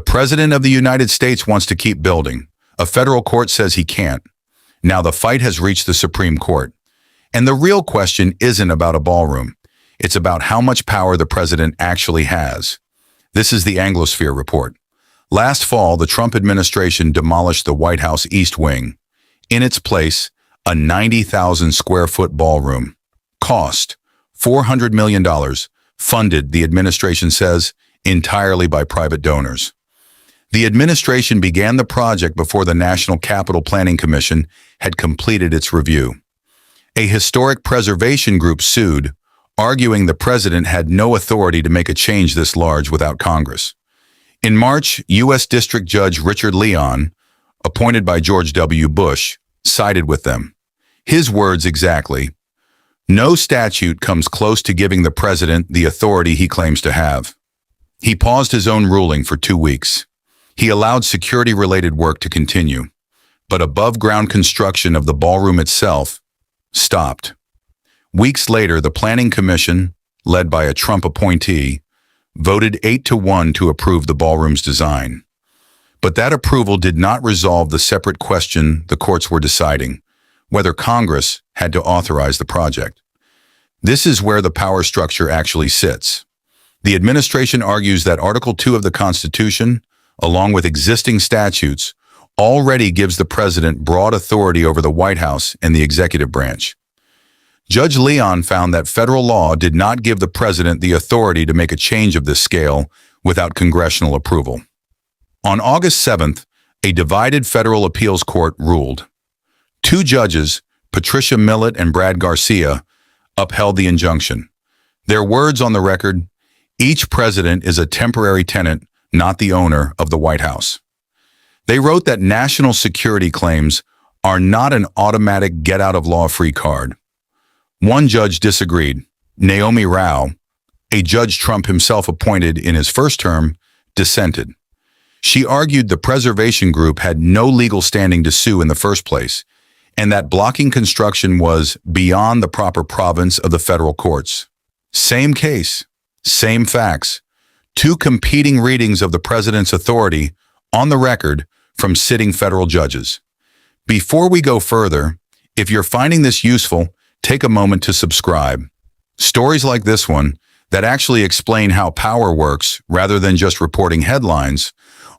President of the United States wants to keep building. A federal court says he can't. Now the fight has reached the Supreme Court. And the real question isn't about a ballroom. It's about how much power the president actually has. This is the Anglosphere report. Last fall, the Trump administration demolished the White House East Wing. In its place, a 90,000 square foot ballroom. Cost $400 million. Funded, the administration says, entirely by private donors. The administration began the project before the National Capital Planning Commission had completed its review. A historic preservation group sued, arguing the president had no authority to make a change this large without Congress. In March, U.S. District Judge Richard Leon, appointed by George W. Bush, sided with them. His words exactly: "No statute comes close to giving the president the authority he claims to have." He paused his own ruling for 2 weeks. He allowed security-related work to continue, but above-ground construction of the ballroom itself stopped. Weeks later, the Planning Commission, led by a Trump appointee, voted 8-1 to approve the ballroom's design. But that approval did not resolve the separate question the courts were deciding: whether Congress had to authorize the project. This is where the power structure actually sits. The administration argues that Article 2 of the Constitution, along with existing statutes, already gives the president broad authority over the White House and the executive branch. Judge Leon found that federal law did not give the president the authority to make a change of this scale without congressional approval. On August 7th, a divided federal appeals court ruled. 2 judges, Patricia Millett and Brad Garcia, upheld the injunction. Their words on the record: "Each president is a temporary tenant, not the owner of the White House." They wrote that national security claims are not an automatic get-out-of-law-free card. One judge disagreed. Naomi Rao, a judge Trump himself appointed in his first term, dissented. She argued the preservation group had no legal standing to sue in the first place, and that blocking construction was beyond the proper province of the federal courts. Same case, same facts. 2 competing readings of the president's authority on the record from sitting federal judges. Before we go further, if you're finding this useful, take a moment to subscribe. Stories like this one, that actually explain how power works rather than just reporting headlines,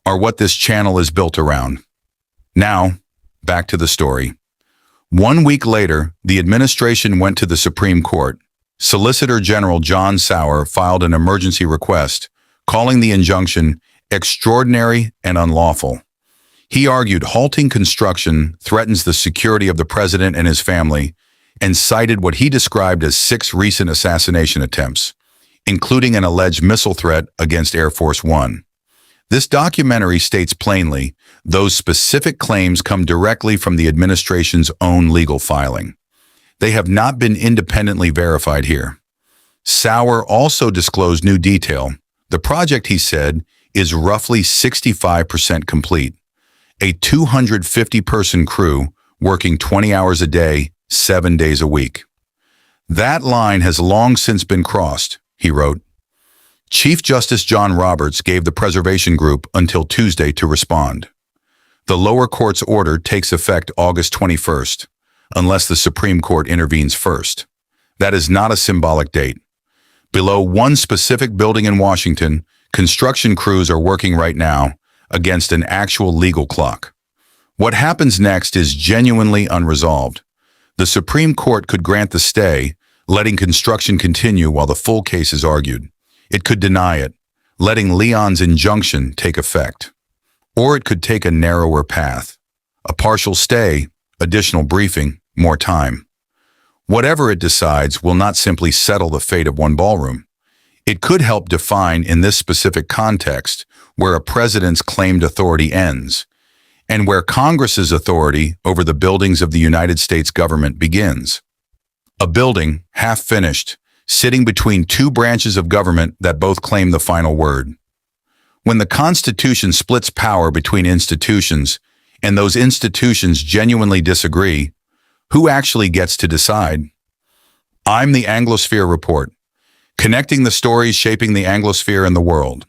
are what this channel is built around. Now, back to the story. 1 week later, the administration went to the Supreme Court. Solicitor General John Sauer filed an emergency request, calling the injunction extraordinary and unlawful. He argued halting construction threatens the security of the president and his family, and cited what he described as 6 recent assassination attempts, including an alleged missile threat against Air Force One. This documentary states plainly, those specific claims come directly from the administration's own legal filing. They have not been independently verified here. Sauer also disclosed new detail. The project, he said, is roughly 65% complete. A 250-person crew working 20 hours a day, 7 days a week. That line has long since been crossed, he wrote. Chief Justice John Roberts gave the preservation group until Tuesday to respond. The lower court's order takes effect August 21st, unless the Supreme Court intervenes first. That is not a symbolic date. Below one specific building in Washington, construction crews are working right now against an actual legal clock. What happens next is genuinely unresolved. The Supreme Court could grant the stay, letting construction continue while the full case is argued. It could deny it, letting Leon's injunction take effect. Or it could take a narrower path. A partial stay, additional briefing, more time. Whatever it decides will not simply settle the fate of one ballroom. It could help define, in this specific context, where a president's claimed authority ends, and where Congress's authority over the buildings of the United States government begins. A building, half finished, sitting between 2 branches of government that both claim the final word. When the Constitution splits power between institutions, and those institutions genuinely disagree, who actually gets to decide? I'm the Anglosphere Report, connecting the stories shaping the Anglosphere and the world.